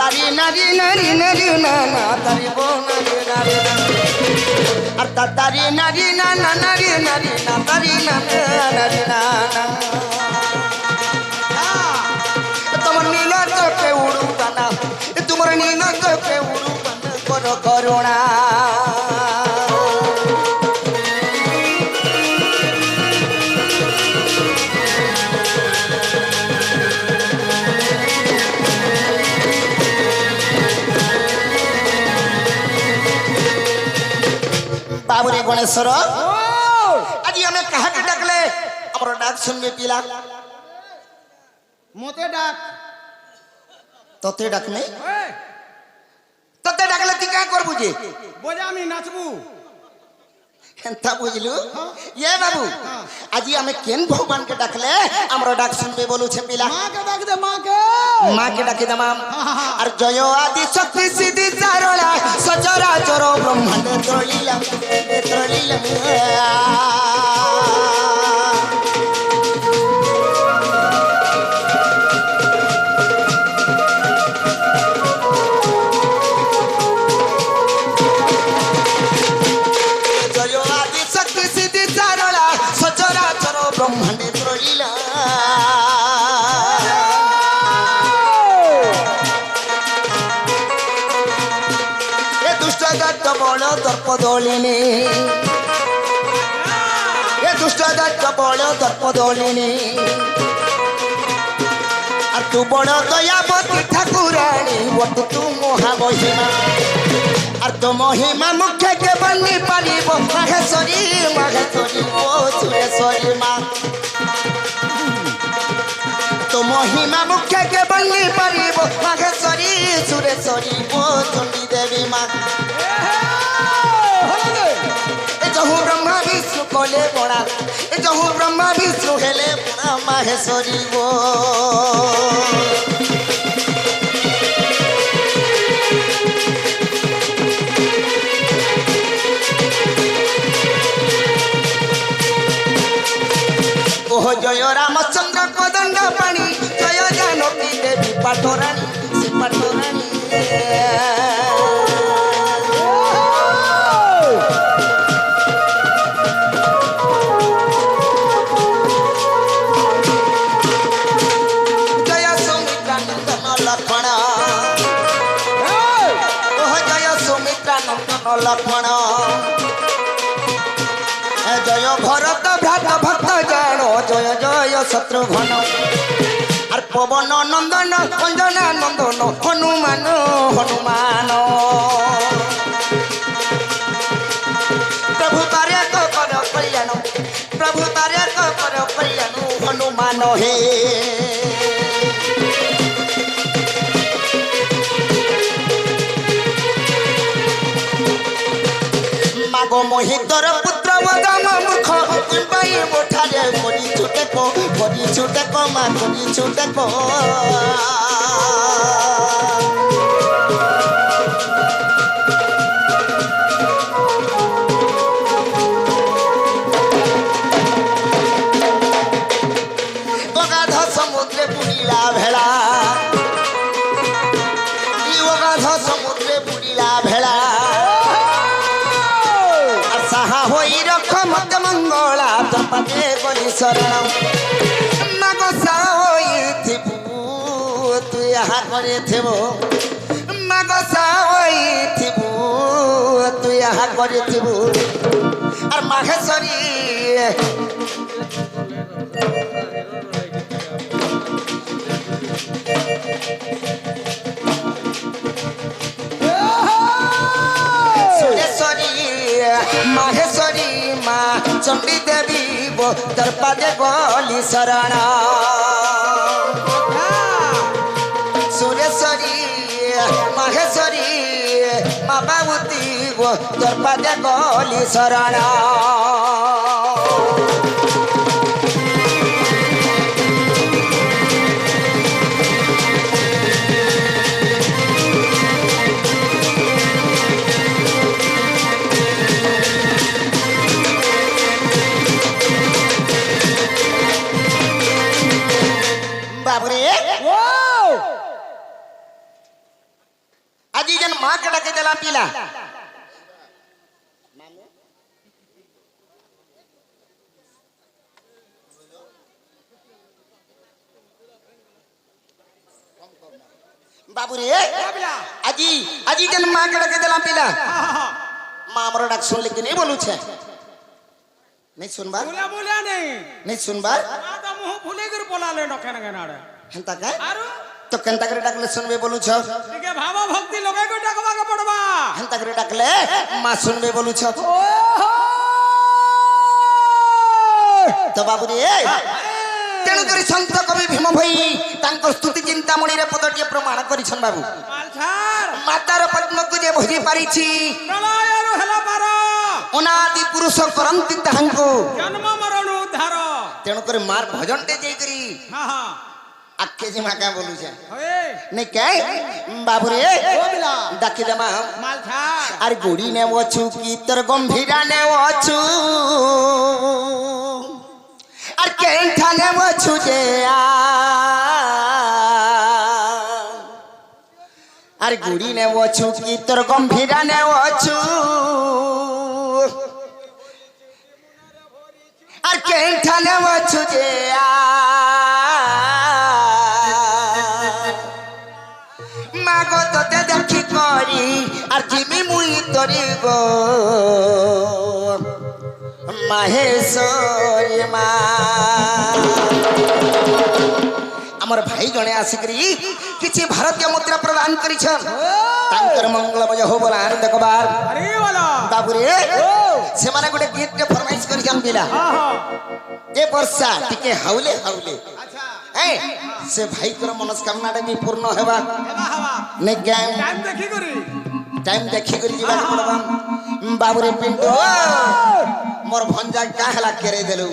तारी नारी नारी नारी नाना तारी बो नारी नारी अता तारी नारी नाना नारी नारी ना तारी नारी नाना तुम्हार नीला चोखे उड़ू गाना तुम्हार नीला चोखे उड़ू गाना करो करुणा बाबुरे गणेश्वर आज हमें कहा के डाकले हमरो डाक सुनबे पिला मोते डाक तोते डाकने तोते डाकले ती का करबू जे बोले আমি নাচবু एंता बुझलू ये बाबू आज हमें केन भगवान के डाकले हमरो डाक सुनबे बोलू छे पिला मां के डाक दे मां के डाके दमाम और जय आदि शक्ति सिद्धि चारोला सचरा चरो ब्रह्मांड त्रोलीला ब्रह्मांडे त्रोलीला ये दुष्ट दत्त बड़ दर्प दौलिनी ये दुष्ट दत्त बड़ दर्प दौलिनी और तू बड़ दयावती ठाकुराणी वट तू महामहिमा और तो महिमा मुख्य के बनी पारिबो माहेश्वरी ओ सुरेश्वरी माँ तो महिमा मुख्य के बनी पारिबो माहेश्वरी सुरेश्वरी ओ चंडी देवी माँ जहु ब्रह्मा विष्णु कोले बड़ा जहु ब्रह्मा विष्णु हेले बड़ा माहेश्वरी गो ओह जय रामचंद्र कदंड पाणी जय जानकी देवी पाटोराणी से पाटोराणी जय सौमित्रानंदन लक्ष्मण ओह जय सौमित्रानंदन लक्ष्मण जय भरत भ्रात भक्त जानो जय जय शत्रुघ्न और पवन नंदन अंजना नंदन हनुमान हनुमान प्रभु तारे कर कल्याण प्रभु तारे कर कल्याण हनुमान हे मागो मोहितर पुत्र वदम मुख पाई मोठाले बड़ी छुटे को माँ बड़ी छुटे को अगाध समुद्रे बुड़ीला भेला अगाध समुद्रे बुड़ीला भेला मत मंगला तपते गली शरण मगसा होई थिबू तू यहाँ करे थिबो मगसा होई थिबू तू यहाँ करे थिबू और माहेश्वरी माहेश्वरी माँ चंडी देवी वो दरपादे गली शरण सुरेश्वरी माहेश्वरी माँ बाबूती वो दरपादे गली शरण দেলা পিলা बाबू रे आजी आजी जन मां के डके देला पिला मां हमरो डाक सुन लेकिन नहीं बोलू छे नहीं सुनबा बोला बोला नहीं सुनबा तो मुंह फुले कर बोला ले नखे नगे नाडे हंता का आरो तो कंता करे डाकले सुनबे बोलू छ ठीक है भाव भक्ति लोगे को डाकवा के पड़बा हंता करे डाकले मां सुनबे बोलू छ तो बाबू रे तेणु करी संत कवि भीम भाई तांकर स्तुति चिंतामणि रे पदटिए प्रमाण करिछन बाबू मालछार मातार पद्म को जे भजी पारिछि प्रलय रु हला पार अनादि पुरुष करंति तांको जन्म मरण उद्धार तेणु करी मार भजन ते जई करी हां हां आके जे मा का बोलू छे होए नहीं काय बाबू रे बोला डाकी दमा मालछार अरे गुड़ी ने वछु की तर गंभीरा ने वछु अरे केंठा ने वछु जे अरे गुड़ी ने वछु की तर गंभीरा ने वछु अरे केंठा ने वछु जे मागो तोते देखी करी আর জিমি মুই তরি গো মাহেশ্বরী মা আমার ভাই জনে আসিকরি কিছু ভারতীয় মুদ্রা প্রদান করিছন তাঙ্কর মঙ্গলময় হো বলা আনন্দ কবার আরে বলো বাবুরে সে মানে গোটে গীত রে ফরমাইশ করিছন পিলা যে বর্ষা টিকে হাউলে হাউলে আচ্ছা এই সে ভাই কর মনস্কামনাটা বি পূর্ণ হেবা হেবা হেবা নে গাম টাইম দেখি করি ଯିବା ପଡବା ବାବୁରେ ପିଣ୍ଟୁ ମୋର ଭଞ୍ଜା କା ହେଲା କେରେ ଦେଲୁ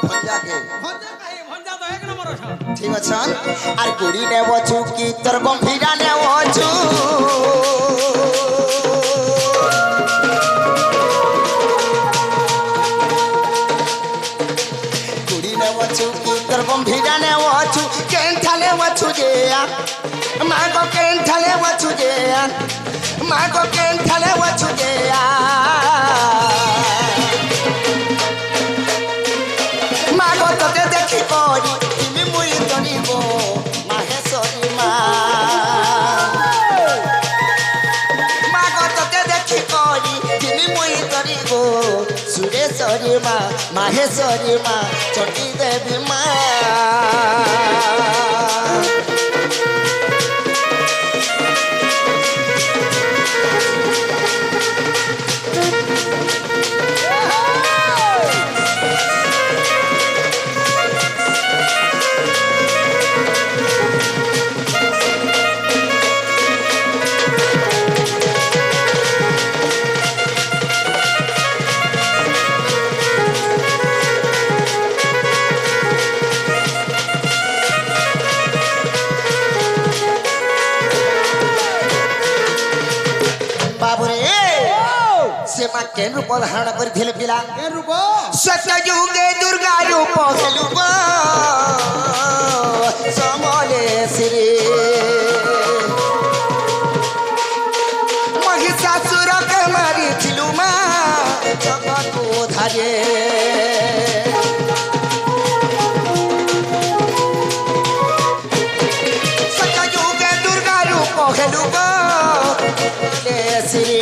ଭଞ୍ଜା କେ ଭଞ୍ଜା ତ ଏକ ନମ୍ବର ଅଛ ঠিক আছে আর গুড়ি নেবছু কি তোর গম্ভীরা নেবছু গুড়ি নেবছু কি তোর গম্ভীরা নেবছু কেন্ঠা নেবছু যে মাগো কেন্ঠালে ওছু যে মাগো কেন্ঠালে ওছু যে মাগো তোতে দেখি করি তুমি মুই তরিব মাহেশ্বরী মা মাগো তোতে দেখি করি তুমি মুই তরিব সুরেশ্বরী মা মাহেশ্বরী মা চটি দেবী মা কেন রূপ ধারণ করেছিল পিলা সত্যযুগে দুর্গা রূপ খেলুব সমলেশ্বরী মহিষাসুরকে মারিছিল মা জগৎ ধারে সত্যযুগে দুর্গা রূপ খেলুব সমলেশ্বরী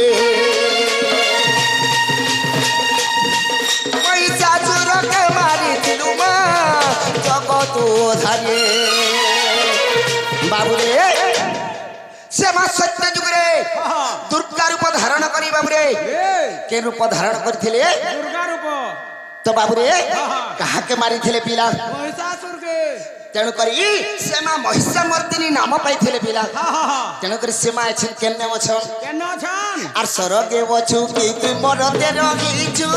বাবুরে সে মা সত্য যুগরে দুর্গা রূপ ধারণ করি বাবুরে কে রূপ ধারণ করিଥିଲେ দুর্গা রূপ তো বাবুরে কাহাকে মারিଥିଲେ পিলা মহিষাসুর কে তেণু করি সে মা মহিষামর্দিনী নাম পাইଥିଲେ পিলা তেণু করি সে মা আছেন কেনে অছন কেনে অছন আর সরগে অছু কি তুই মরতে রহিছু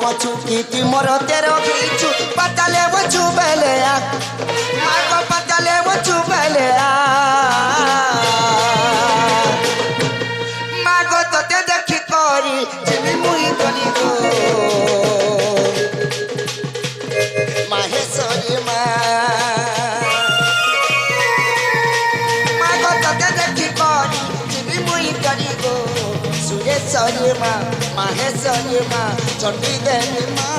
वचु की मरते रखीचु पताले वचु बेले माको पताले वचु बेले माको तते देखी करी जेमी मुई करी गो माहेश्वरी मा মহেশ্বরী গো সুরেশ্বরী মা মাহেশ্বরী মা চণ্ডী দেবী মা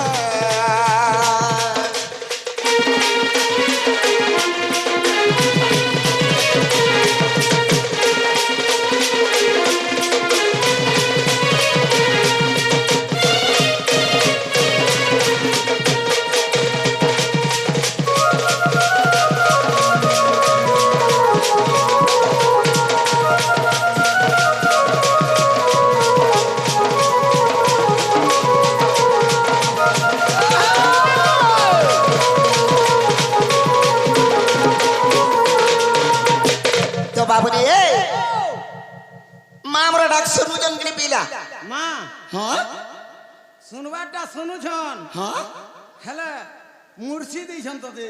বাবুরে মা আমরা ডাক শুনুছেন কি পিলা মা হ্যাঁ শুনবারটা শুনুছন হ্যাঁ হেলে মুর্শি দিছন তোতে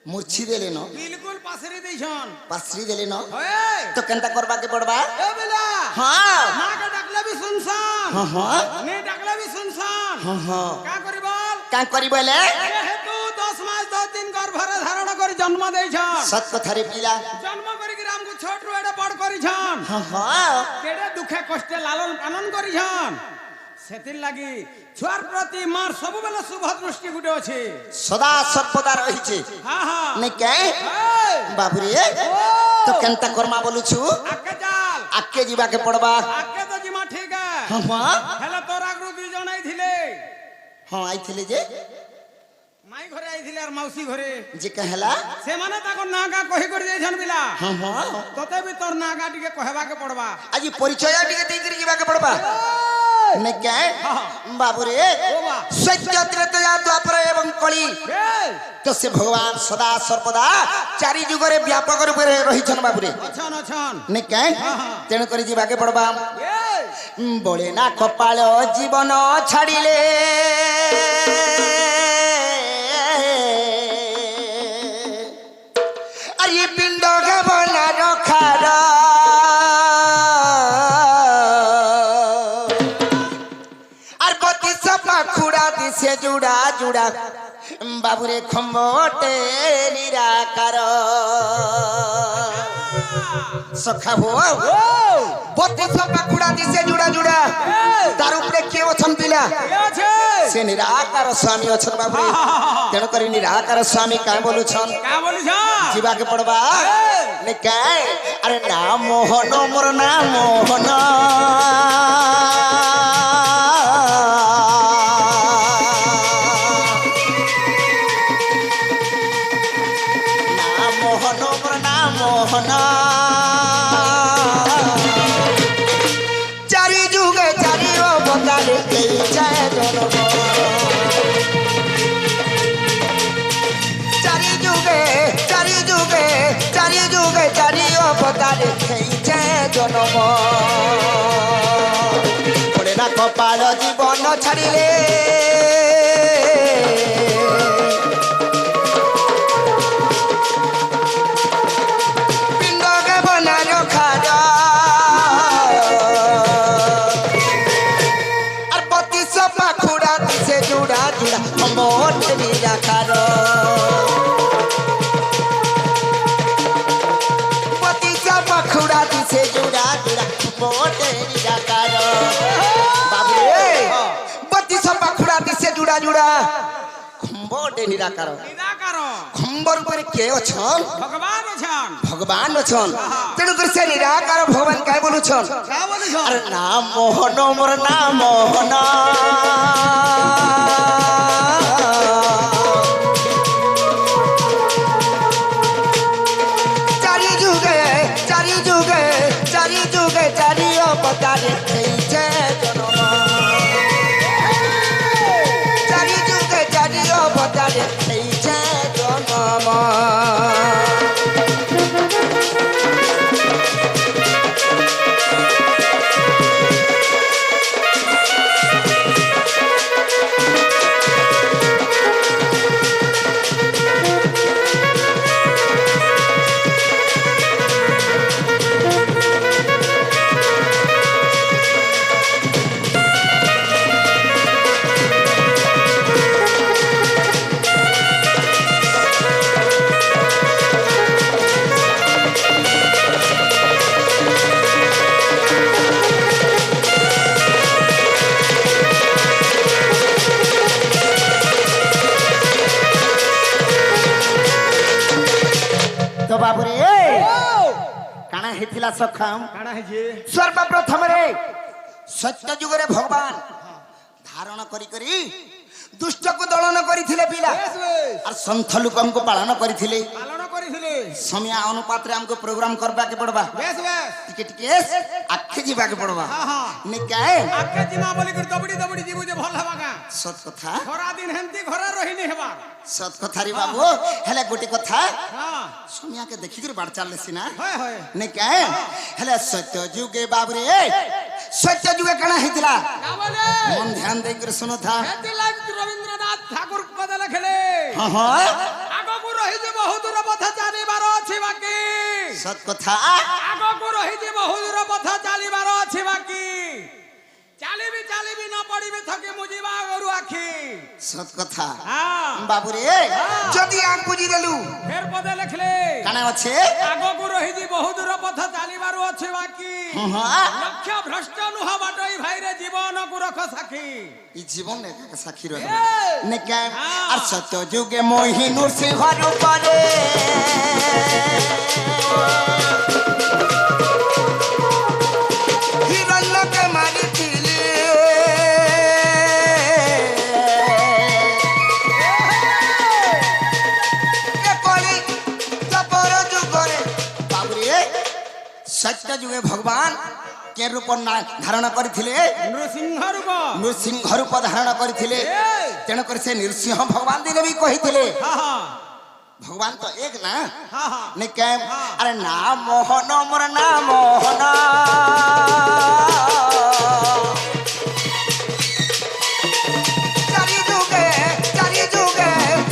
মুছি দেলে ন বিলকুল পাশরি দিছন পাশ্রি দেলে ন হয়ে তো কেনটা করবাকে পড়বা এ বেলা হ্যাঁ মাকে ডাকলে বি শুনছন হ্যাঁ হ্যাঁ নে ডাকলে বি শুনছন হ্যাঁ কা করি বল কাঁ করি বলে যেহেতু 10 মাস 10 দিন গর্ভরে ধারণ করে জন্ম দেইছন সত কথারে পিলা জন্ম করি কি রামকু ছোট রু এডে বড় করিছন হ্যাঁ হ্যাঁ কেডে দুঃখে কষ্টে লালন পালন করিছন সেতির লাগি ছুয়ার প্রতি মার সবুবেলে শুভ দৃষ্টি গুটে আছে সদা সর্বদা রহিছে হ্যাঁ হ্যাঁ নাই কে এই, বাবুরে ও, তো কেনটা করমা বলুছু আগে চাল আকে ଯିବାକେ পড়বা আগে তো জিমা ঠিক হ্যাঁ হ্যাঁ হেলে তোর আগরু দুই জন আইছিলে হ্যাঁ আইଥିଲେ যে মাই ঘরে আইছিলে আর মাউসী ঘরে যে কহেলা ସେମାନେ ତାଙ୍କ ନାଁ ଗା କହି କରି ଯାଇଛନ୍ ପିଲା হ্যাঁ হ্যাঁ ତତେ ବି ତୋର ନାଁ ଗା ଟିକେ କହିବାକେ ପଡବା ଆଜି ପରିଚୟ ଟିକେ ଦେଇକରି ଯିବାକେ ପଡବା নাই কে বাবুরে বাবা। সত্য ত্রেতয়া দ্বাপর এবং কলি তো সে ভগবান সদা সর্বদা চারি যুগরে ব্যাপক রূপে রহিছন বাবুরে ଅଛନ୍ ଅଛନ୍ নাই কে হ্যাঁ, হ্যাঁ। তেণু করে ଯିବାକେ পড়বা ଏ, বলে না কপাল জীবন ছাড়িলে আর এই পিণ্ড গাবনা রখার আর বতি সপা খুড়া দিছে জুড়া জুড়া বাবুরে খম্বটে নিরাকার সখা হো বতি সপা খুড়া দিছে জুড়া জুড়া তার উপরে কে অছন পিলা କିଏ ଅଛେ সে নিরাকার স্বামী অছন বাবুরে তেণু করে নিরাকার স্বামী কাঁ বলুছন କା ବୋଲିଛ ଯିବାକେ ପଡବା ନେ କାଏ ଆରେ ନା ମୋହନ ମୋର ନା ମୋହନ ନା ମୋହନ ମୋର ନା ମୋହନ ଚାରି ଯୁগে ଚାରି ଅବତାରେ କେଇ ଯାଏ ଜନମ চারি যুগে চারি যুগে চারি যুগে চারি অবতারে খেয়েছে জনম পড়ে না কপাল জীবন ছাড়িলে পিণ্ড গেবনা রখার আর পতি সপা খুড়া দিছে জুড়া জুড়া মোটে নিরাকার খুড়া দিছে জুড়া জুড়া মোটে নিরাকার বাবুরে বতি সপা খুড়া দিছে জুড়া জুড়া খম্বটে নিরাকার ନିରାକାର খম্বর উপরে কে অছন ଭଗବାନ ଅଛନ୍ ভগবান অছন তেণু করে সে নিরাকার ভগবান কাই বলুছন କା ବୋଲିଛ আরে না মোহন মোর না মোহন চারি যুগে চারি যুগে চারি যুগে চারি অবতারে খেয়েছে জনম চারি যুগে চারি অবতারে খেয়েছে জনম সখাম কাড়া হয়েছে সর্বপ্রথম রে সত্য যুগরে ভগবান ধারণ করি করি দুষ্টକୁ দলন କରିଥିଲେ ପିଲା বেশ বেশ আর সন্ଥ ଲୋକଙ୍କୁ ପାଳନ କରିଥିଲେ পালন করেছিলে ସମୟ ଅନୁପାତରେ ଆମକୁ ପ୍ରୋଗ୍ରାମ କରିବାକୁ ପଡବା বেশ বেশ ଟିକେ ଟିକେ ଆଖି ଯିବାକୁ ପଡବା হ্যাঁ হ্যাঁ ନିକାଏ আগে জিমা বলি করে দবড়ি দবড়ি ଯିବୁ যে ভাল হবা গা ସତ କଥା খরা দিন হেমতি ঘরে রহিনি হেবা ସତ କଥା ରେ ବାବୁ ହେଲେ ଗୋଟେ କଥା হ্যাঁ ସମୟকে ଦେଖିକିରି ବାଡ଼ ଚାଲିଲେ ସିନା হয় হয় ନିକାଏ ହେଲେ ସତ୍ୟ ଯୁଗେ ବାବୁରେ ସତ୍ୟ ଯୁଗେ କାଣା ହେଇଥିଲା কা বলে ମନ ଧ୍ୟାନ ଦେଇକରି ଶୁଣୁଥା এতে লাগ রবীন্দ্রনাথ ঠাকুর পদে লেখলে ହଁ ହଁ আগକୁ রহিছে বহু দূর পথ চালিবার ଅଛି বাকি ସତ କଥା আগକୁ রহিছে বহু দূর পথ চালিবার ଅଛି বাকি চালিবি চালিবি ন পড়িবি থকে মুজিবা গরু আখি সত কথা হ্যাঁ বাবুরে যদি আগ বুঝি দেলু ফের পদে লেখলে কানা আছে আগକୁ রহিছে বহু দূর পথ চালিবার ଅଛି বাকি ହଁ ହଁ লক্ষ্য ভ্রষ্ট নুহ বাটই ভাইরে জীবনକୁ রখ সাক্ষী এই জীবন একা সাক্ষী রহে এই! নিকা হ্যাঁ। আর সত্য যুগে মোহি নৃসিংহ রূপরে হিরণ্যকে মারিছিলে এ কলি তপর যুগরে বাবুরে সত্য যুগে ভগবান কে রূপ ধারণ করিଥିଲେ নৃসিংহ রূপ নৃসিংহ রূপ ধারণ করিଥିଲେ এই! তেଣୁକରି ସେ ନୃସିଂହ ଭଗବାନ ଦିନେ ବି କହିଥିଲେ হ্যাঁ হ্যাঁ ଭଗବାନ ତ ଏକ ନା হ্যাঁ হ্যাঁ ନିକେ ଆରେ ନା ମୋହନ ମୋର ନା ମୋହନ ଚାରି ଯୁଗେ ଚାରି ଯୁଗେ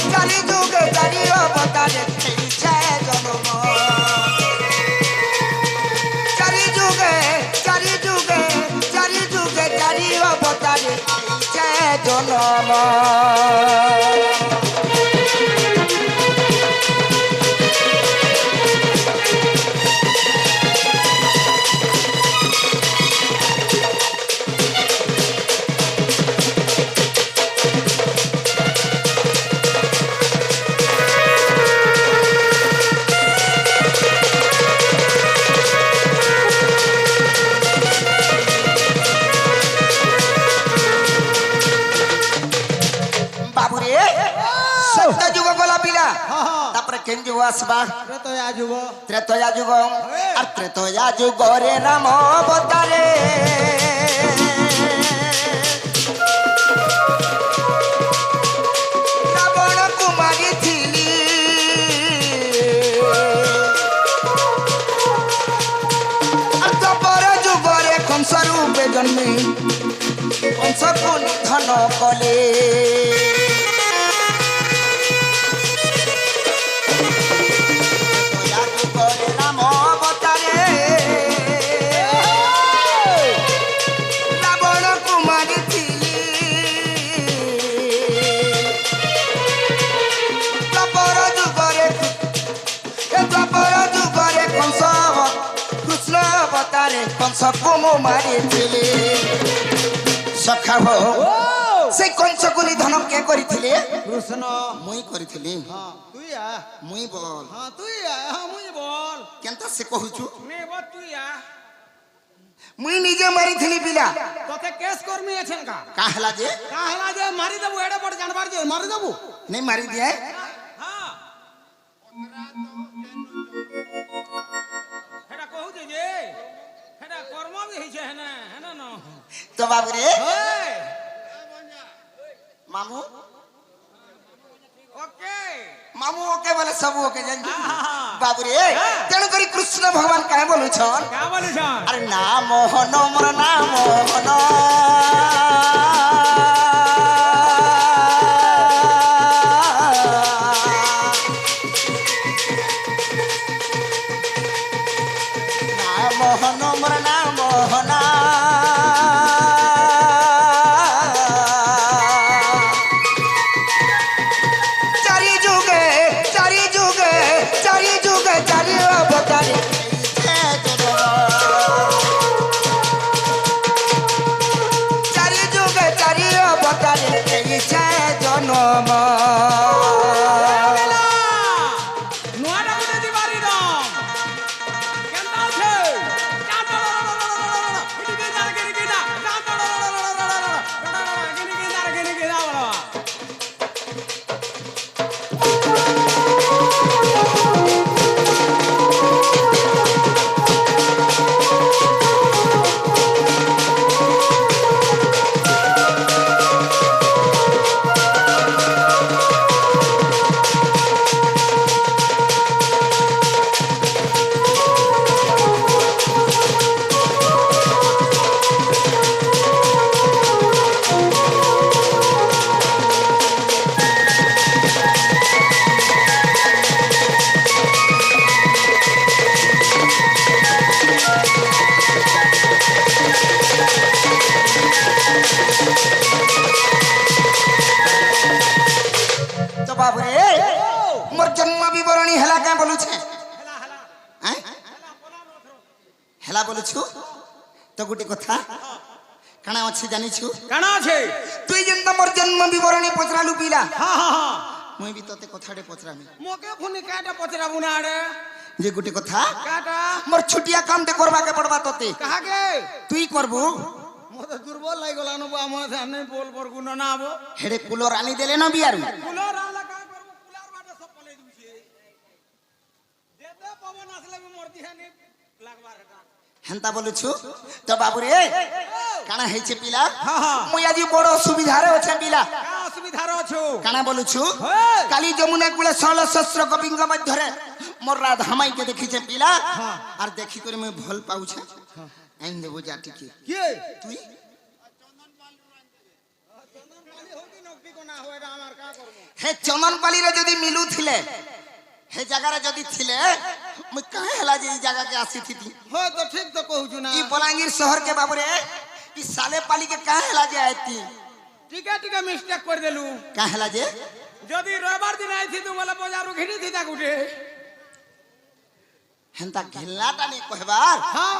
ଚାରି ଯୁଗେ ଚାରି ଅବତାରେ ହେଇଛେ ଜନ୍ମ ଚାରି ଯୁଗେ ଚାରି ଯୁଗେ ଚାରି ଯୁଗେ ଚାରି ଅବତାରେ ହେଇଛେ ଜନ୍ମ বাবুরে সত্য যুগ গলা পিলা হ্যাঁ হ্যাঁ তারপরে কেন যুগ আসবা ত্রেতয়া যুগ ত্রেতয়া যুগ আর ত্রেতয়া যুগরে রাম অবতারে রাবণ কুমারী ছিলি আর তপর যুগরে কংস রূপে জন্মে কংসকে নিধন কলে ত্রেতয়া যুগরে রাম অবতারে রাবণ কুমারী ছিলি দ্বাপর যুগরে কংস কৃষ্ণ অবতারে কংসକୁ ମୁଁ ମାରିଥିଲି ସଖା ହୋ ও সেই কংসକୁ নিধন কে କରିଥିଲେ কৃষ্ণ ମୁଇଁ କରିଥିଲି হ্যাঁ তুই আ ମୁଇଁ বল হ্যাঁ তুই আ হ্যাঁ মুই বল কেনতা সে কহুଛୁ নে বল তুই আ মুই নিজে মারিଥିଲି পিলা তোতে কেস কর্মী আছেন কা কা হেলা যে কাহলা যে মারি দেবু এড়ে পড়ে জানবার যে মারি দেবু নেই মারি দিয়ে হ্যাঁ এটা কহুছে যে এটা কর্ম বি হইছে হেনে হেনে ন তো বাবুরে ওই মামু ওকে মামু ওকে বলে সবু ওকে জানি আহা। বাবুরে হ্যাঁ। তেণু করি কৃষ্ণ ভগবান কাহে বলুছন কা বলিছন আরে না মোহন মোর না মোহন না মোহন মোর না মোহন চারি যুগে চারি যুগে চারি যুগে চারি অবতারে বলুছে হেলা বলুছু তো গোটে কথা কানা আছে জানিছু কেন আছে তুই যেন মোর জন্ম বিবরণী পচরালু পিলা হ্যাঁ হ্যাঁ হ্যাঁ মুই বি তোতে কথাটে পচরামি মোকে ফোনে কাটা পচরাবু না আরে যে গোটে কথা কাটা মোর ছুটিয়া কামতে করবাকে পড়বা তোতে কাহাকে তুই করবু মতে দুর্বল লাগল আনবো আমার সামনে বল বর গুণ না আবো হেড়ে কুলোর আনি দেলে না বিয়ারু কুলার আলা কা করব কুলার বাটে সব পলে দিছে যেতে পবন আসলে আমি মোর দিহানি লাগবার এটা হেন্তা বলুছু তো বাবু রে কানা হইছে পিলা হ্যাঁ হ্যাঁ মুই আজি বড় সুবিধারে আছে পিলা কা অসুবিধার আছো কানা বলুছু হেই! কালি যমুনা কুলে ষোল শস্ত্র গোবিঙ্গ মধ্যরে মোর রাধা মাইকে দেখিছে পিলা হ্যাঁ। আর দেখি করে মুই ভাল পাউছে আইন দেবো যা টিকি কি তুই হে চন্দন পালিরে যদি মিলু থিলে হে জায়গারে যদি থিলে মুই কাহে হেলা যে এই জায়গাকে আসিথিতি হয় তো ঠিক তো কহুছু না ই বলাঙ্গীর শহর के बाबू रे इ साले पाली के काहे हेला जे आती টিকা টিকা মিস্টেক করে দেলু काहे हेला जे যদি রবিবার দিন আইছি তু বলে বাজারু ঘিরি দিতা গুটে হেন্তা ঘিলনাটা নি কহবার হ্যাঁ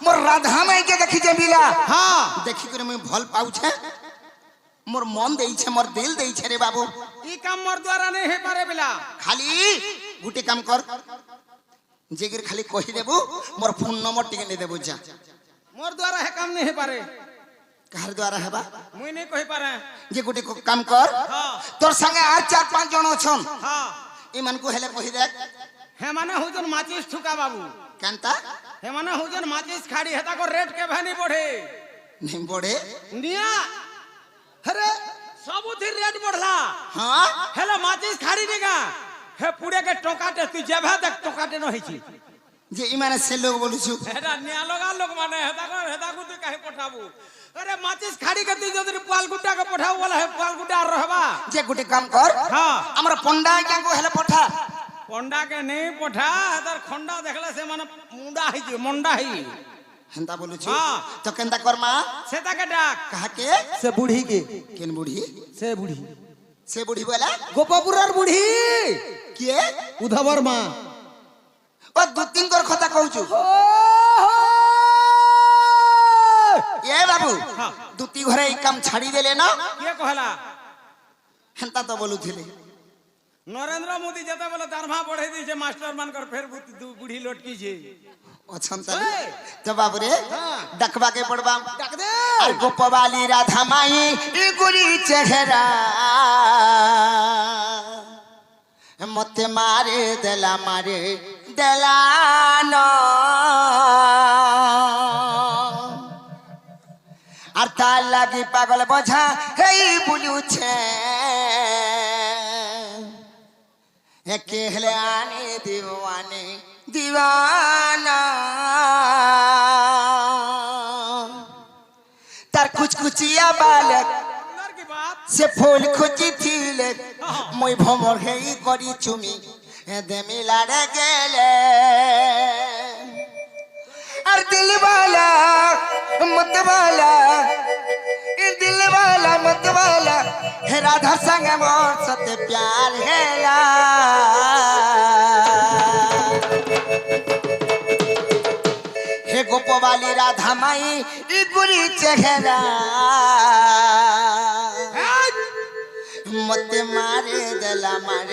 मोर राधा माई के देखि जे बिला হ্যাঁ देखि करे मुई भल पाउछे मोर मन देइछे मोर दिल देइछे रे बाबू ই কাম মোর দ্বারা নেই হে পারে বিলা खाली गुटे काम कर जेगिर खाली कहि देबू मोर फोन नंबर टिके ने देबू जा মোর দ্বারা হে কাম নেই হে পারে कहर द्वारा हेबा মুই নেই কহি পারে जे गुटे काम कर হ্যাঁ तोर संगे आर 4-5 जन छन হ্যাঁ इमान को हेले कहि देख হে মানে হুজন মাচিস ঠুকা বাবু कांता হে মানে হুজন মাচিস খাড়ি হেতা কো রেট কে ভানি পড়ে नहीं बड़े নিয়া আরে সবুথি রেট বড়লা हाँ হেলে মাচিস খাড়ি নিগা হে পুড়ে কে টকাটে তুই যেভা দেখ টকাটে নহিছি जे इमाने से लोग बोलू छु এটা নিয়া লগা লোক মানে হেতা কো তুই কাহে পঠাবু আরে মাচিস খাড়ি কে তুই যদি পালগুটা কে পঠাবু বলে হে পালগুটা আর রহবা जे गुटे काम कर হ্যাঁ हमरा पंडा क्या को हेले पठा পন্ডা কে নেই পঠা তার খন্ডা দেখলে সে মানে মুন্ডা হইছে মন্ডা হই हंता बोलू छु हाँ। तो केंदा कर मां সে তাকে ডাক कहा के সে বুড়ি কে केन बूढ़ी সে বুড়ি से बूढ़ी बोला গোপাপুরার বুড়ি के উধাবর মা ओ दो तीन कर खता कहू छु ए बाबू हाँ। दुती घरे ई काम छाड़ी देले ना কে কহলা हंता तो बोलू थिले নরেন্দ্র মোদি যেতে বলে দরমা বঢ়াই দিয়েছে মাস্টার মানকর ফের বুড়ি লটকিছে अछन तले ए! तो बाबू रे हाँ। डकबा के पड़बा ডাক দে আর গোপবালি রাধা মাই ই গুরি চেহারা মতে মারে দেলা না আর তার লাগি পাগল বোঝা হেই বুলুছে একে হলে আনে দিওয়ানা তার কুচকুচিয়া বালক আপনার কি বাত সে ফুল খুঁজি থিলে মই ভমর হেই করি চুমি দেমিলারে গেলে আর দিলওয়ালা মতওয়ালা দিলওয়ালা মতওয়ালা হে রাধা संग मोर सते प्यार हेला हे गोपवाली राधा माई ई गुरी चेहरा मत मारे दलाना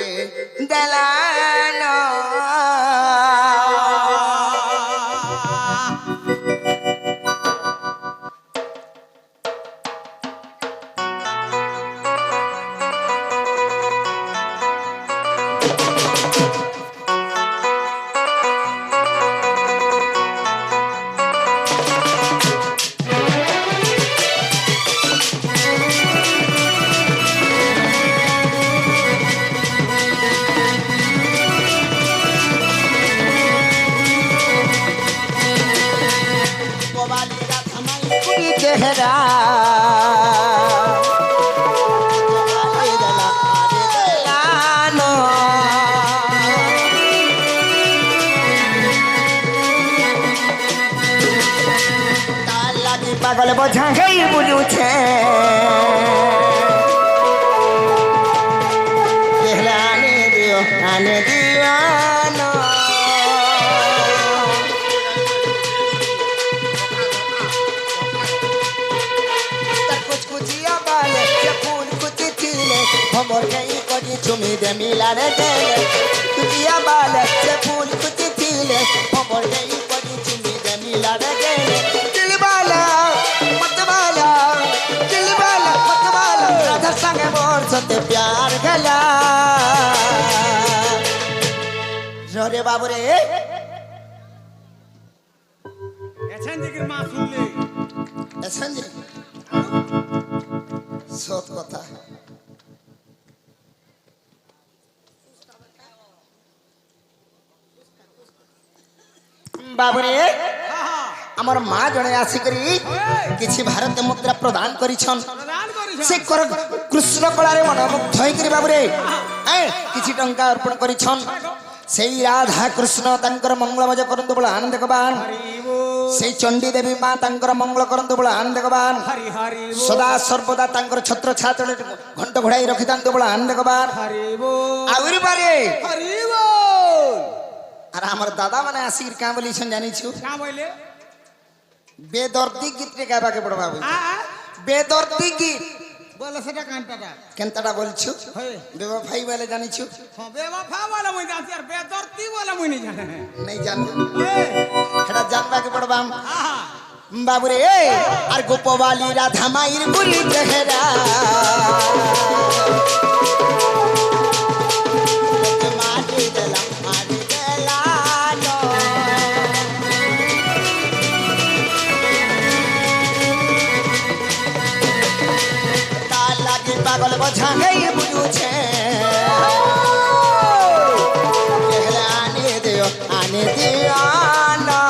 गोपाली राधा माई गुरी चेहरा পাগল বোঝা হেই বুঝুছে আনে দিও আনে দিও চুমি দে মিলারে গেলে তুইয়া বালে সে ফুল কুচি ছিলে খবর দেই পড়ি চুমি দে মিলারে গেলে দিলবালা মতবালা দিলবালা মতবালা রাধা সঙ্গে মোর সাথে প্যার গলা রে বাবু রে এছেন দিকের মা শুনলে এসেন জি সত কথা বাবুরে আমার মা জনে আসিকরি কিছু ভারত মুদ্রা প্রদান করিছন প্রদান করিছ সে কৃষ্ণ কলারে মনোমুগ্ধ হইকরি বাবুরে কিছু টঙ্কা অর্পণ করিছন সেই রাধা কৃষ্ণ তাঙ্কর মঙ্গলমজ করন্তু বলে আনন্দ কবান সেই চণ্ডী দেবী মা তাঙ্কর মঙ্গল করন্তু বলে আনন্দ কবান হরি হরি সদা সর্বদা তাঙ্কর ছত্র ছাত্র ঘণ্ট ঘোড়াই রখিতান্তু বলে আনন্দ কবান হরি বল আউরি বারে হরি বল আর আমার দাদা মানে আসির কাঁ বলিছেন জানিছু কা বইলে বেদর্দি গীতরে গাইবাকে পড়বা আ বেদর্দি গীত বলে সেটা কানটাটা কেনতাটা বলছু হয়ে বেবফাই বলে জানিছু হবে বাফা বলে মুই জানছি আর বেদর্তি বলে মুই নি জানে নাই জানো এ এটা জানবাকে পড়বাম আহা বাবুরে আর গোপবালি রাধা মাইর গুলি চেহারা মাটি দিলাম মাটি দিলানো তার লাগে পাগল বোঝা নেই বুঝুছে আনে দিও না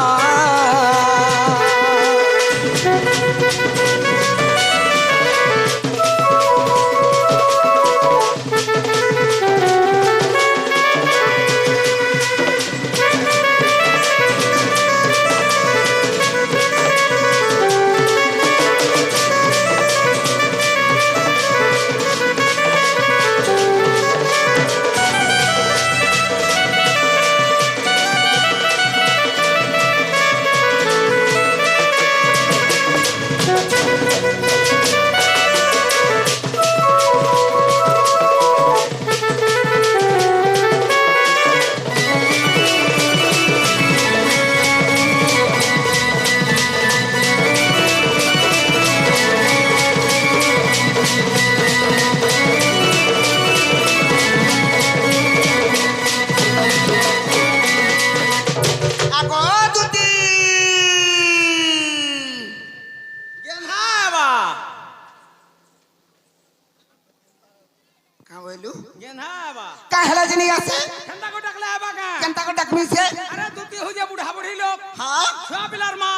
কাহেলা জিনি আছে কেনটা কো ডাকলে আবা কা কেনতা কো ডাকমিছে আরে দুতি হই যা বুড়া বুড়ি লোক হ্যাঁ ছুয়া পিলার মা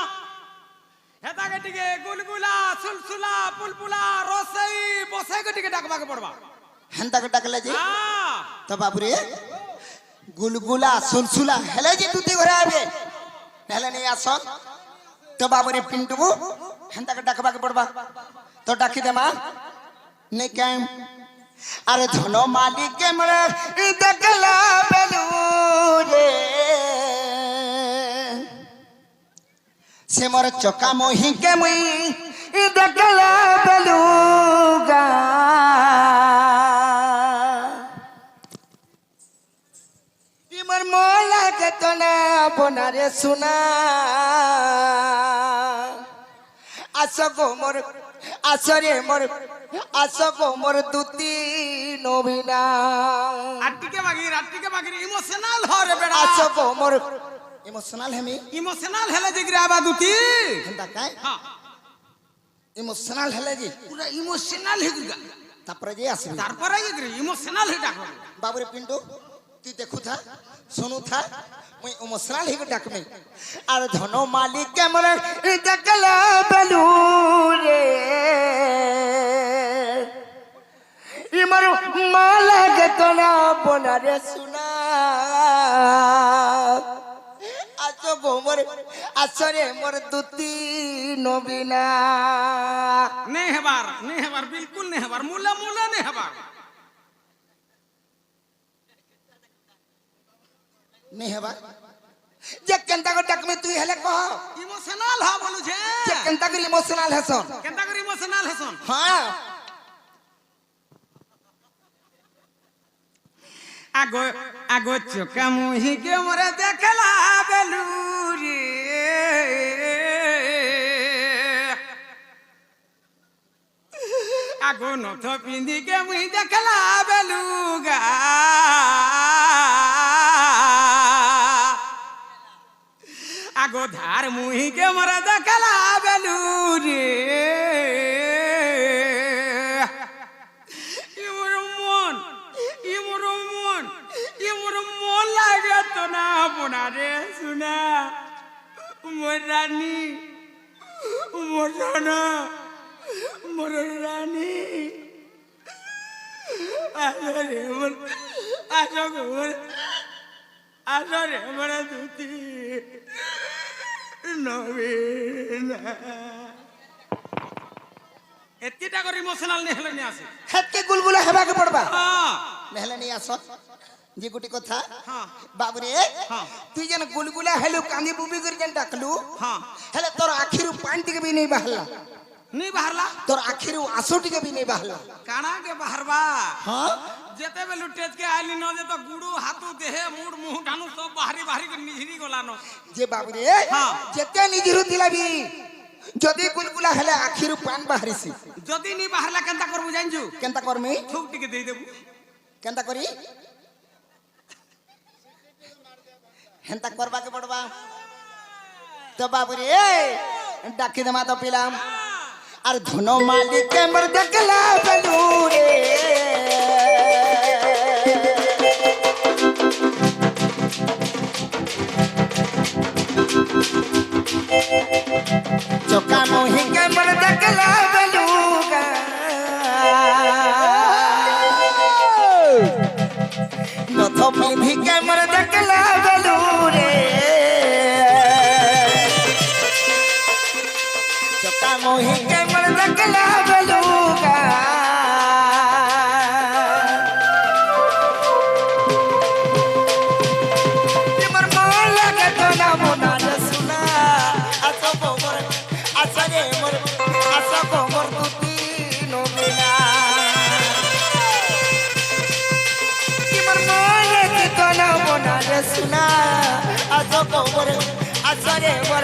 হেতা গটিকে গুলগুলা সুলসুলা পুলপুলা রসই বসাই গটিকে ডাকবাকে পড়বা হেনতা কো ডাকলে জি আ তো বাবুরে গুলগুলা সুলসুলা হেলে জি দুতি ঘরে আবে হেলে নি আসন তো বাবুরে পিন্টু হেনতা কো ডাকবাকে পড়বা তো ডাকি দে মা নে কেম আরে ধন মালিক মরে দেখলা বেলু রে সে মোর চকা মহি কে মুই দেখলা বেলু গা ইমর মোলা কে তোনা বনারে সুনা আসগো মোর আসরে মোর আসগো মোর দুতি নবিনা আটটিকে বাগির ইমোশনাল হরে বেড়া আসগো মোর ইমোশনাল হেমি ইমোশনাল হেলে জিগরে আবা দুতি হেনতা কাই হ্যাঁ ইমোশনাল হেলে জি পুরা ইমোশনাল হেগা তারপরে যে আসবি তারপরে জিগরে ইমোশনাল হে ডাকবা বাবুরে পিন্টু তুই দেখু থা শুনু থা মুই ইমোশনাল হেগে ডাকমে আর ধন মালিক কেমন দেখলা বেলু রে ইমর মালা গে তোনা বনারে সুনা আছো গোমর আসরে মোর দুতি নবিনা নে হেবার বিলকুল নে হেবার মুলা নে হেবার নে হেবা যে কেনতা কো ডাকমে তুই হেলে কহ ইমোশনাল হ বলু যে কেনতা করি ইমোশনাল হেসন কেনতা করে ইমোশনাল হেসন হ্যাঁ আগো আগো চোখা মুহিকে মোরে দেখলা বেলু রে আগো নথ পিন্ধিকে মুই দেখলা বেলু গা আগো ধার মুহিকে মোরে দেখলা বেলু রে লাগে তো না বোনারে শুনা মোর রানী মোর সোনা মোর রানী আসরে মোর আসরে মোর দুতি নবীনা এতিটা করে ইমোশনাল নেহলে নি আসে হেতকে গুলগুলা হেবাকে পড়বা হ্যাঁ নেহলে নি আস যে গুটি কথা হ্যাঁ বাবুরে হ্যাঁ তুই যেন গুলগুলা হেলু কান্দি বুবি করে যেন ডাকলু হ্যাঁ হেলে তোর আখিরু পানি টিকে भी नहीं बहला নি বাহারলা তোর আখিরু आंसू টিকে भी नहीं बहला কানা কে বাহারবা हां যেতে বেলু টেজ কে আইলি ন যে তো গুড়ু হাতু দেহে মুড মুহ ঢানু সব বাহারি বাহারি করে নিঝিরি গলানো যে বাবুরে হ্যাঁ। যেতে নিজিরু দিলাবি যদি গুলগুলা হেলে আখিরু পান বাহারিছি যদি নি বাহারলা কেনতা করবু জানছু কেনতা করমি থুক টিকে দেই দেবু কেনতা করি হেনতা করবা কে পড়বা তো বাবুরে ডাকি দেমা তো পিলাম আর ধন মালিক কেমর দেখলা বেলু রে চোকা মোহি কেমর দেখলা বেলু গা নথ পিন্ধি কেমর দেখলা বেলু রে চোকা মোহি কেমর দেখলা বেলু গা তোমার মন লাগে তো না মোনা রসুনা আসো কোমর আসরে মোর আসো কোমর তুতি নমিনা তোমার মন লাগে তো না মোনা রসুনা আসো কোমর আসরে মোর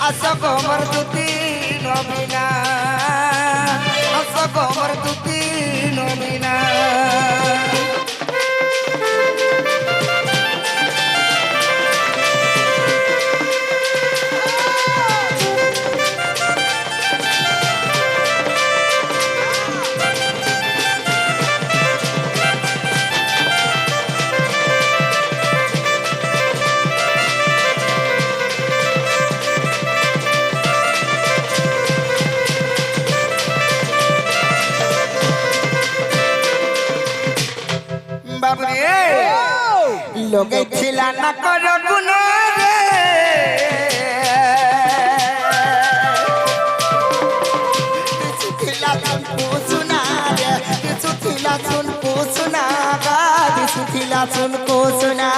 আসো কোমর তুতি নমিনা আসো কোমর তুতি নমিনা বাবুরে লোকে ছিলা না কর গুনা রে কিছু ছিলা চুন কুসুনা রে কিছু ছিলা চুন কুসুনা গা কিছু ছিলা চুন কুসুনা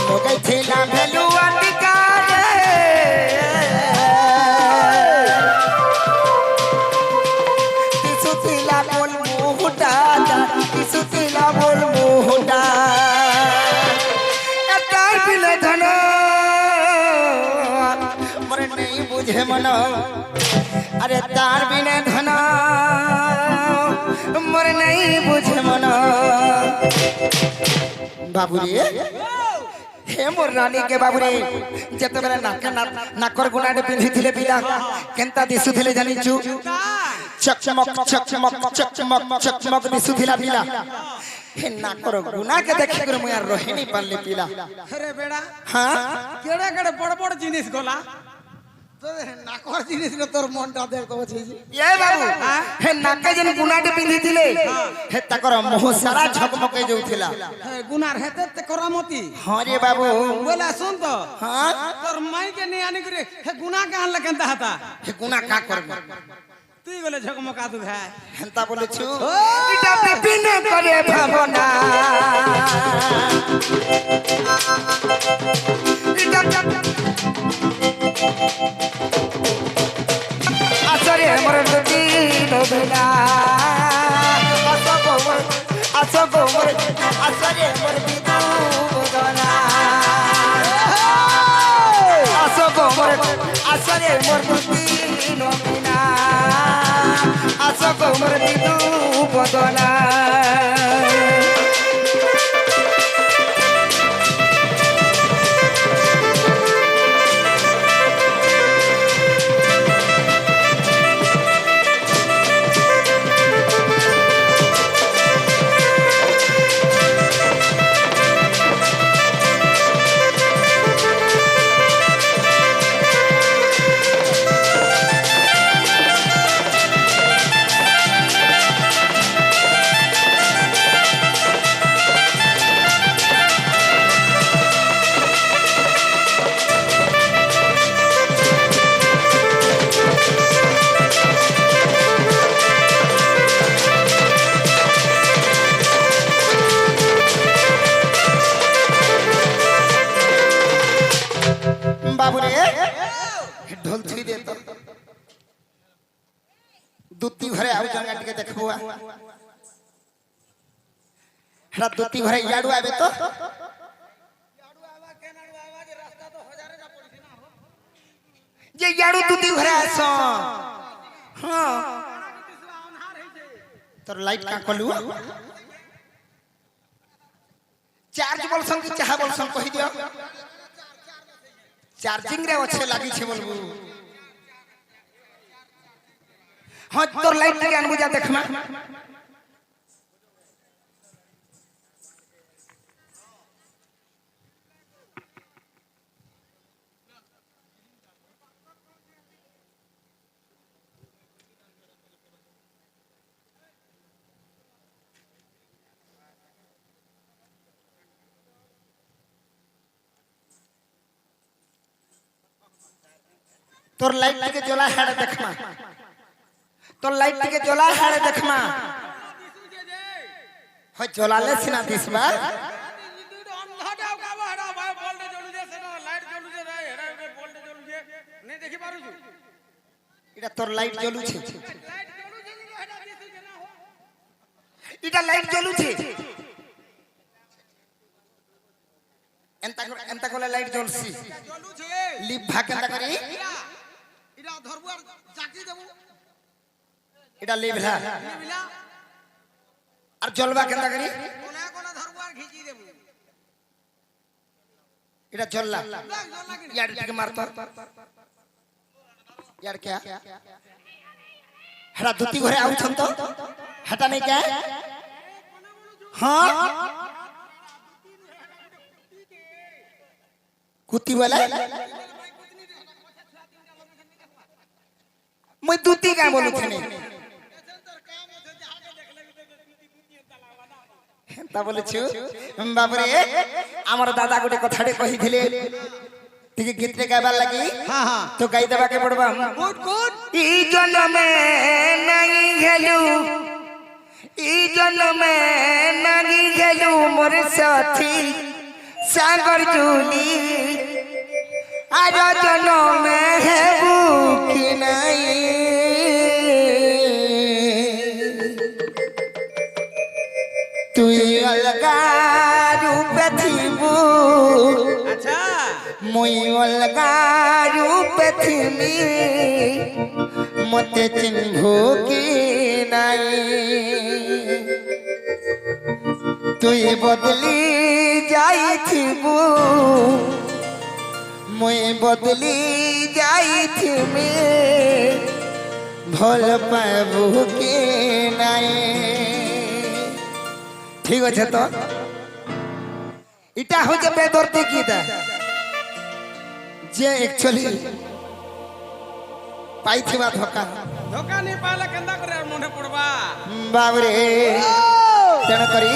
লোকে ছিলা ভেলু আটিকা রে কিছু ছিলা বল মুহুটা কিছু ছিলা বল মুহুটা তার বিলে ধন মরে নেই বুঝে মন আরে তার বিনে ধন মরে নেই বুঝে মন বাবুরে হে মোর রানী কে বাবুরে যেতেবেলে নাকর গুনাটে পিঁধিলে পিলা কেনতা দিশুଥିଲେ জানিଛୁ চকচমক চকচমক চকচমক চকচমক দিশুଥିଲା পিলা হে নাকর গুনাকে দেখি করে মুই আর রহিনি পারলি পিলা আরে বেড়া হ্যাঁ কেড়ে কেড়ে বড় বড় জিনিস গলা তো নাকর জিনিস তোর মনটা দেখ তো বলছি এ বাবু হে নাকে যেন গুনাটে পিঁধিଥିଲେ হে তাকর মোহ সারা ঝকমকে যাଉଥିଲା গুনার হেতে তে করামতি হ্যাঁ রে বাবু বলে শুন তো হ্যাঁ তোর মাই কে নিয়ে আনি করে হে গুনা কে আনলে কেনতা হাতা হে গুনা কা করবে তুই গলে ঝকমকা দু ভাই হেনতা বলেছু এটা বিপিন করে ভাবনা আসরে আমার দুটি নবে মহিলা আসো গোমর আসরে মোর বিদু বদনা আসো গোমর আসরে মোর বুদ্ধি নমিনা আসো গোমর বিদু বদনা বাবুরে ঢোল থুই দে তো দুতি ঘরে আউ জঙ্গা টিকে দেখবো হেরা দুতি ঘরে ইয়াড়ু আবে তো যে ইয়াড়ু দুতি ঘরে আস হ্যাঁ তোর লাইট কা কলু চার্জ বলছন কি চাহা বলছন কহি দিও চার্জিং রে আছে লাগিছে বলবু হ্যাঁ তোর লাইট থেকে আনবু যা দেখমা তোর লাইট থেকে জ্বলা হাড়ে দেখমা তোর লাইট থেকে জ্বলা হাড়ে দেখমা হয় জ্বলালে সিনা দিসবা এটা তোর লাইট জ্বলুছে এটা লাইট জ্বলুছে এন্তা করে লাইট জ্বলছি লিভ ভাগ কেনতা করি এটা ধরবো আর চাকরি দেব এটা লিভলা আর জ্বলবা কেনতা করি কোনা কোনা ধরবো আর ঘিচি দেব এটা জ্বললা ইয়ার দিকে মারতো ইয়ার কে হেরা দুতি ঘরে আউছন তো হেটা নাই কে হ্যাঁ কুতি বলে মই দুতি কা বলু থনে তা বলেছু বাবরে আমার দাদা গোটে কথাটে কহিଥିଲେ টিকে গীতরে গাইবার লাগি হ্যাঁ হ্যাঁ তো গাই দেবাকে পড়বা গুড গুড ই জন্মে নাই গেলু ই জন্মে নাই গেলু মোর সাথী সাগর জুলি আর জন্মে হেবু কি নাই তুই অলগা রূপে থিবু আচ্ছা মুই অলগা রূপে থিমি মতে চিহ্নু কি নাই তুই বদলি যাইথিবু মুই বদলি যাইথিমি ভাল পাবু কি নাই ঠিক আছে তো এটা হচ্ছে বেদর্দি গীতা যে একচুয়ালি পাইথিবা ধোকা ধোকা নি পাইলে কেন্দা করে আর মনে পড়বা বাবরে তেণ করি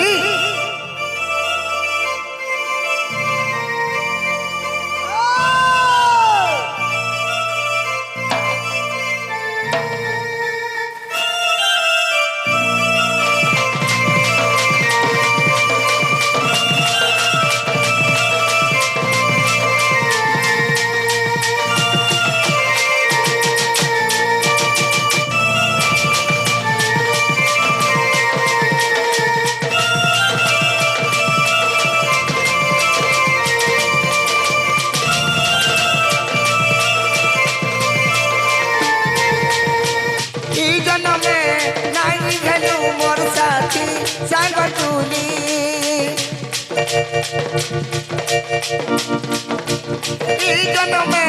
এই জন্মে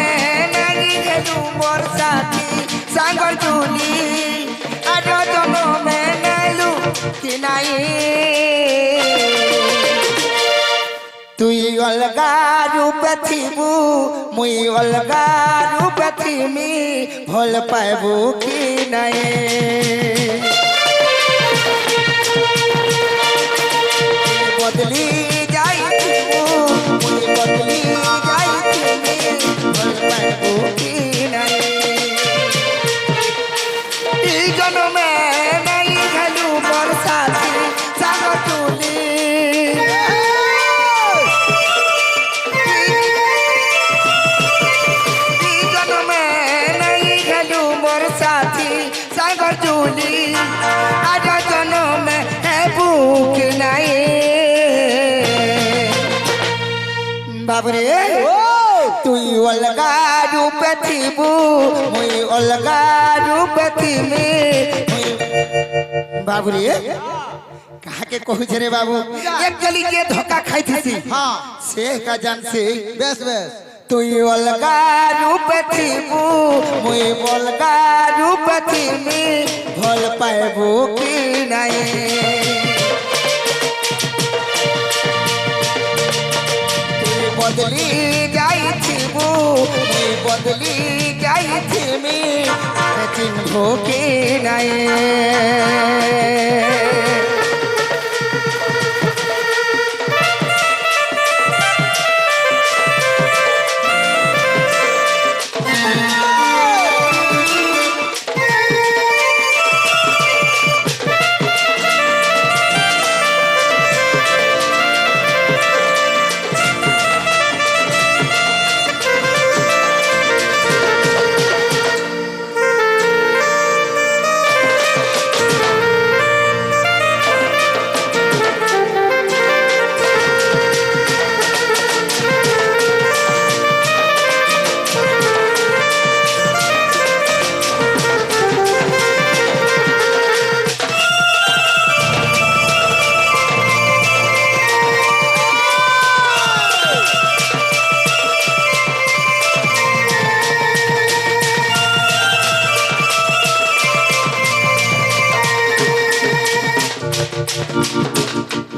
নাই গেলু মোর সাথী সাঙ্গর চুলি আর জন্মে নাইলু কি নাই তুই অলগা রূপে থিবু মুই অলগা রূপে থিমি ভাল পাইবু কি নাই বদলি যাই থিবু মুই বদলি যাই থিমি ভাল পাইবু কি নাই এই জন্মে নাই গেলু মোর সাথী সাঙ্গ চুলি साथी सागर चूली आज जन्म है भूख नहीं बाबरे तुई अलगा रूप थीबू मुई अलगा रूप थीमी बाबरे कहा के कहू रे बाबू एक गली के धोखा खाई थी हाँ से का जान से बेस बेस তুই অলগা রূপ থিবু মুই অলগা রূপ থিমি ভাল পাইবু কি নাই তুই বদলি যাই থিবু মুই বদলি যাই থিমি চিনবু কি নাই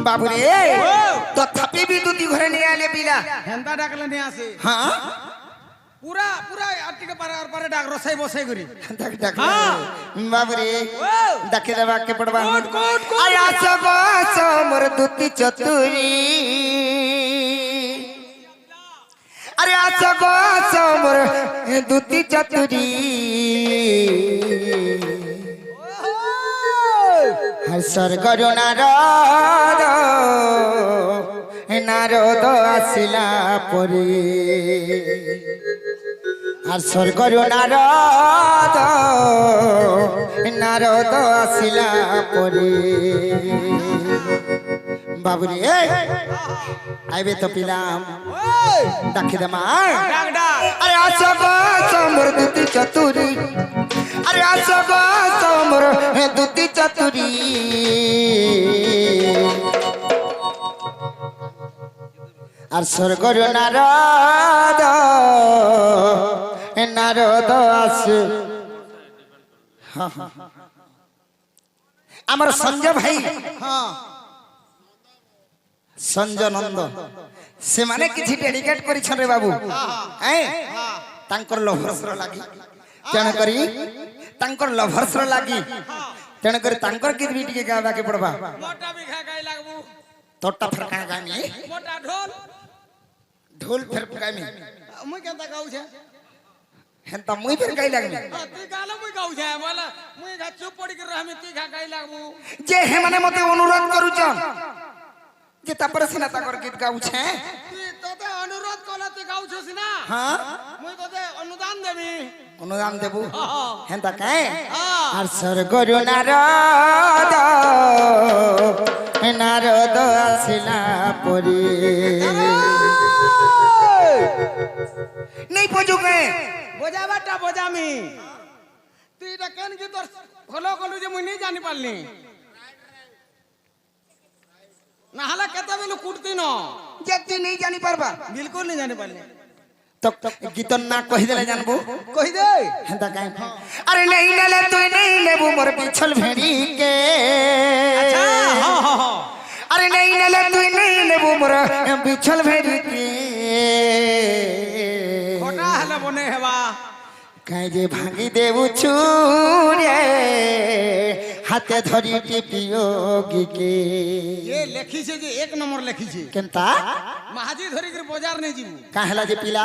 বাবুরে তথাপি বিদ্যুতি ঘরে নিয়ে আলে বিলা হেন্তা ডাকলে নিয়ে আসে হ্যাঁ পুরা পুরা আটকে পারে আর পারে ডাক রসাই বসাই করি ডাক ডাক হ্যাঁ। বাবুরে ডাকে দেবা কে পড়বা কোট কোট কোট আয় আসো বসো মোর দুতি চতুরি আরে আসো বসো মোর দুতি চতুরি স্বর্গর নারদ নারদ আসিলা পরে আর স্বর্গর নারদ নারদ আসিলা পরে বাবুরে আইবে তো পিলাম ডাকি দে মা ডাক ডাক আরে আসো গো মোর দুতি চতুরি আরে আসো গো মোর দুতি চতুরি আর স্বর্গর নারদ নারদ আসে আমার সঞ্জয় ভাই হ্যাঁ সঞ্জয় নন্দ সেমানে কিছু ডেডিকেট করিছন রে বাবু হ্যাঁ তাঙ্কর লভর্সর লাগি তেণ করি তাঙ্কর লভর্সর লাগি তেণ করি তাঙ্কর গীত বি টিকে গাবাকে পড়বা মোটা বিঘা গাই লাগবু তোরটা ফেরকা গামি মোটা ঢোল ঢোল ফের গামি মুই কেনতা গাউছে হেনতা মুই ফের গাই লাগমি তুই গালে মুই গাউছে বলে মুই গা চুপ পড়ি করে আমি তুই ঘা গাই লাগবু যে হেমানে মতে অনুরোধ করুছন যে তারপরে সিনা তাকর গীত গাউছে তুই তোতে অনুরোধ করলে তুই গাউছস না হ্যাঁ মুই তোতে অনুদান দেবি অনুদান দেবু হেনতা কাই হ্যাঁ। আর স্বর্গর নারদ নারদ আসিলা পরে নেই পজুকে বোঝাবারটা বোঝামি তুই এটা কেন কি তোর ফলো করলু যে মুই নেই জানি পারলি না হলে কেতে বেলু কুটতি ন যে তুই নেই জানি পারবা বিলকুল नहीं জানি পারলি তো গীতর না কহি দেলে জানবো কই দে হেন্দা কাই আরে নেই নেলে তুই নেই নেবু মোর বিছল ভেড়ি কে আচ্ছা হ্যাঁ হ্যাঁ হ্যাঁ আরে নেই নেলে তুই নেই নেবু মোর বিছল ভেড়ি কে খটা হলে বনে হেবা কাই যে ভাঙি দেবু ছুরে হাতে ধরি টিপিয়োগিকে ये लेखिছে যে এক নম্বর লেখিছে কেনতা মাহাজি ধরি করে বাজার নেই ଯିବୁ কাহেলা যে পিলা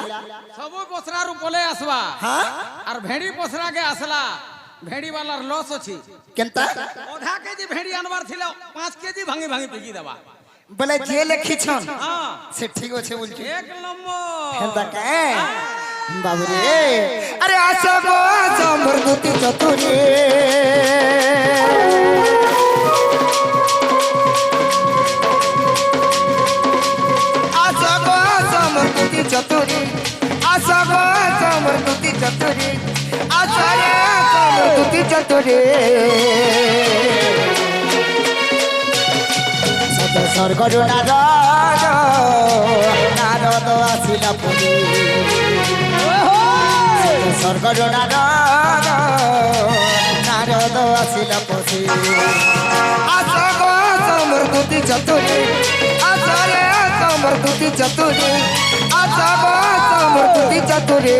সব পসরারু পলে আসবা হ্যাঁ আর ভেড়ি পসরাকে আসলা ভেড়ি বালার লস আছে কেনতা আধা কেজি ভেড়ি আনবার ছিল 5 কেজি ভাঙি ভাঙি পিকি দেবা বলে যে লেখিছন হ্যাঁ সে ঠিক আছে বলছি এক নম্বর হেন্দা কে বাবু রে আরে আসো গো আসো মোর দুতি চতুরে আসো গো আসো মোর দুতি চতুরে আসো গো আসো মোর দুতি চতুরে আসো রে আসো মোর দুতি চতুরে সত স্বর্গর নারদ আসিলা পুরী স্বর্গর নারদ আসিলা পশি আস গো সমর দুতি চতুরে আস রে সমর দুতি চতুরে আস গো সমর দুতি চতুরে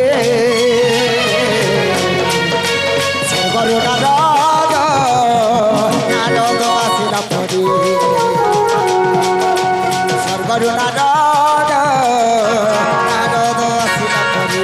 স্বর্গর নারদ আসিলা পুরী স্বর্গর নারদ আসিলা পুরী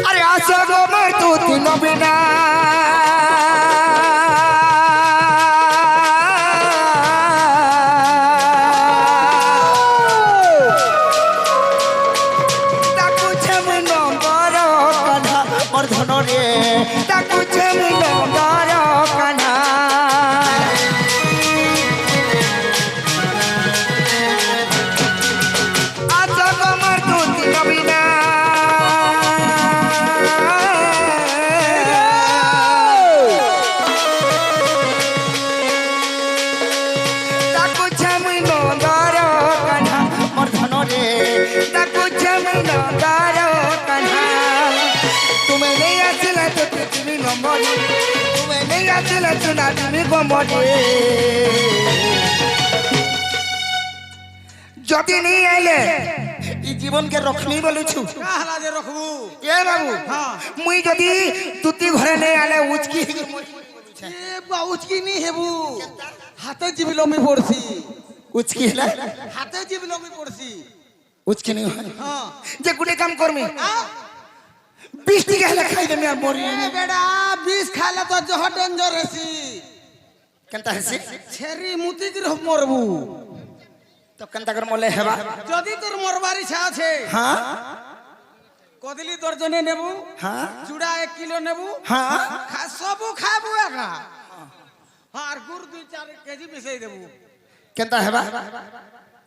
আরে আসো গো মোর তুতি নবীনা ডাকুছে মুই নম্বর কান্হা মোর ধন রে ডাকুছে মুই নম্বর কান্হা আসো গো মোর তুতি নবীনা তুমি নেই আসলে তো তুমি নম্বরে তুমি নেই আসলে তো না তুমি গম্বরে যদি নেই আইলে এই জীবনকে রখনি বলেছু কাহলা যে রাখবু এ বাবু হ্যাঁ মুই যদি তুতি ঘরে নেই আইলে উচকি এ বাউচ কি নি হেবু হাতে জিবি লমি পড়ছি উচকি হলে হাতে জিবি লমি পড়ছি উচকি নেই হয় হ্যাঁ যে গুটে কাম করমি 20 টিকা হলে খাই দেমি আর মরি এ বেডা 20 খাইলে তো জহ ডেঞ্জর হেসি কেনতা হেসি ছেরি মুতি কি মরবু তো কেনতা করে মলে হেবা যদি তোর মরবার ইচ্ছা আছে হ্যাঁ কদলি দর্জনে নেবু হ্যাঁ চুড়া 1 কিলো নেবু হ্যাঁ সবু খাবু একা আর গুড় 2-4 কেজি মিশাই দেবু কেনতা হেবা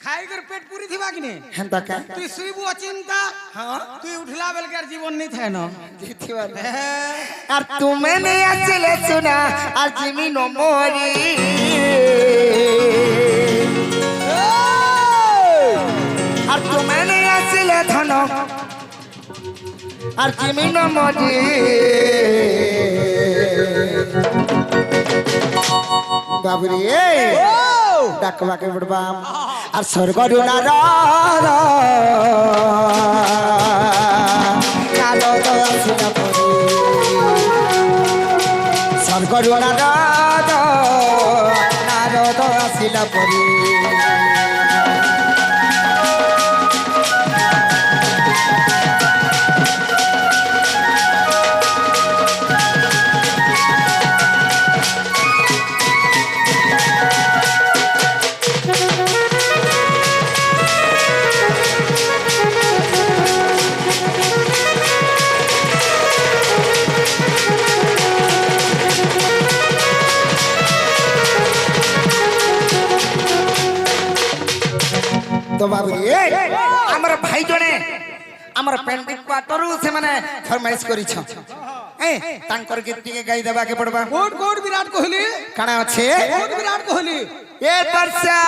খাই করে পেট পুরি থিবা কিনে হেনতা কা তুই শুইবু চিন্তা হ্যাঁ তুই উঠলা বেলকার জীবন নি থাই না জিতিবা আর তুমি নেই আসলে শোনা আর জিমি নমরি আর তুমি নেই আসলে ধন আর জিমি নমরি বাবুরি ডাকবাকে পড়বাম আর স্বর্গরু নারদ আসিলা পরি স্বর্গরু নারদ আসিলা পরি বাবু রে আমার ভাই জনে আমার পেন্টিং ক্বার্টরু সেমানে ফরমাইশ করিছ তাঙ্কর গীত টিকে গাই দেবাকে পড়বা কোট কোট বিরাট কোহলি কানা আছে কোট বিরাট কোহলি এ বর্ষা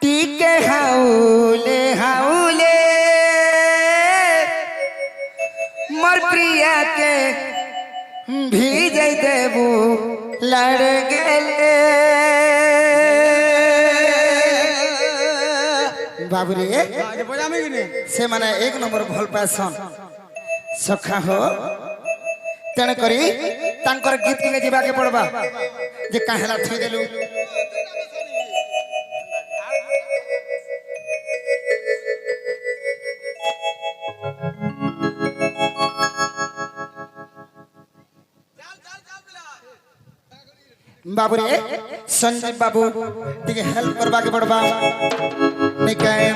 টিকে হাউলে হাউলে मोर प्रिया के भीजै देबू लड़ गेले बाबू रे আজ বজামে কি নে से माने एक नंबर भल पासन सखा हो तेण करी तांकर गीत के जीवा के पड़बा जे काहेला थई देलु बाबू रे संजीव बाबू टिके हेल्प करबा के पड़बा नहीं कहे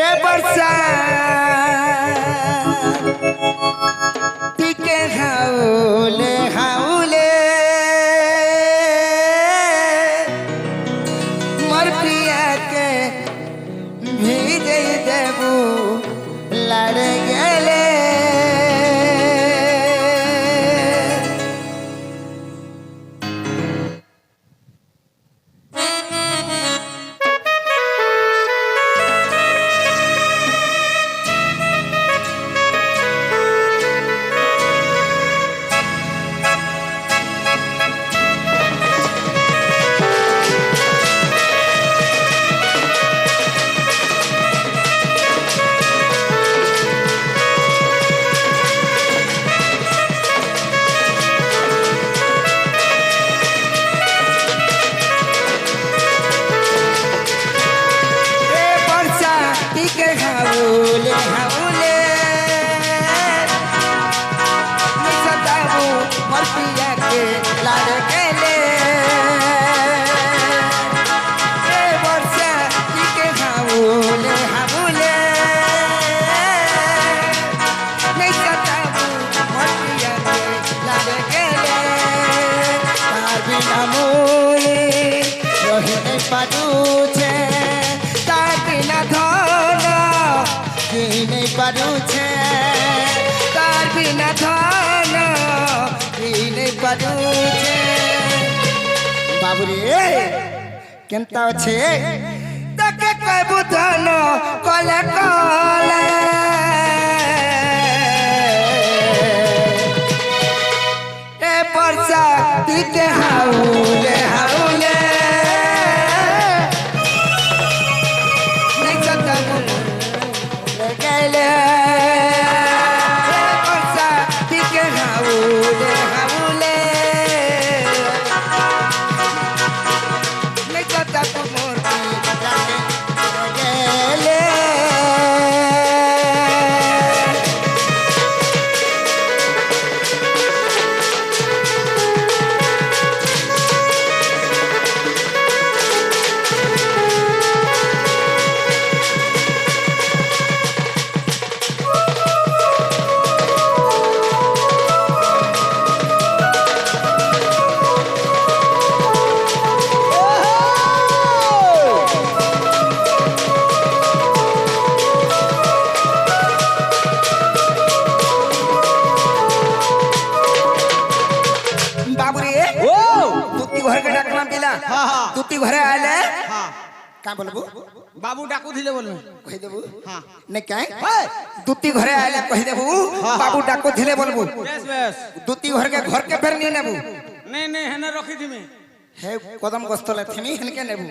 ए वर्षा टिके हाउले हाउले मोर प्रिया के भीजे देबू लड़ गेले हाउले हाउले सदाबू मोर पिया के लाड़ गेले ए वर्षा टिके हाउले हाउले नहीं सदाबू मोर पिया के लाड़ गेले तार बिना मोरे रही नहीं पाडू छे तार बिना नहीं पारू छे तार बिना धन नहीं पारू छे बाबू रे केनता छे तके कहबू धन कले कले ए वर्षा टिके हाउले हाउले नहीं सकता गेले वर्षा टिके हाउले हाउले नहीं सकता तू मोर गेले घर के डाकना पिला हाँ हाँ तुती घरे आले हाँ का बोलबू बाबू डाकू दिले बोलबे कहि देबू हाँ नहीं काहे तुती घरे आले कहि देबू बाबू डाको दिले बोलबू बेस बेस तुती घर के फेर नहीं नेबू नहीं नहीं हने रखी थी मैं हे कदम गस्तले थमी हन के नेबू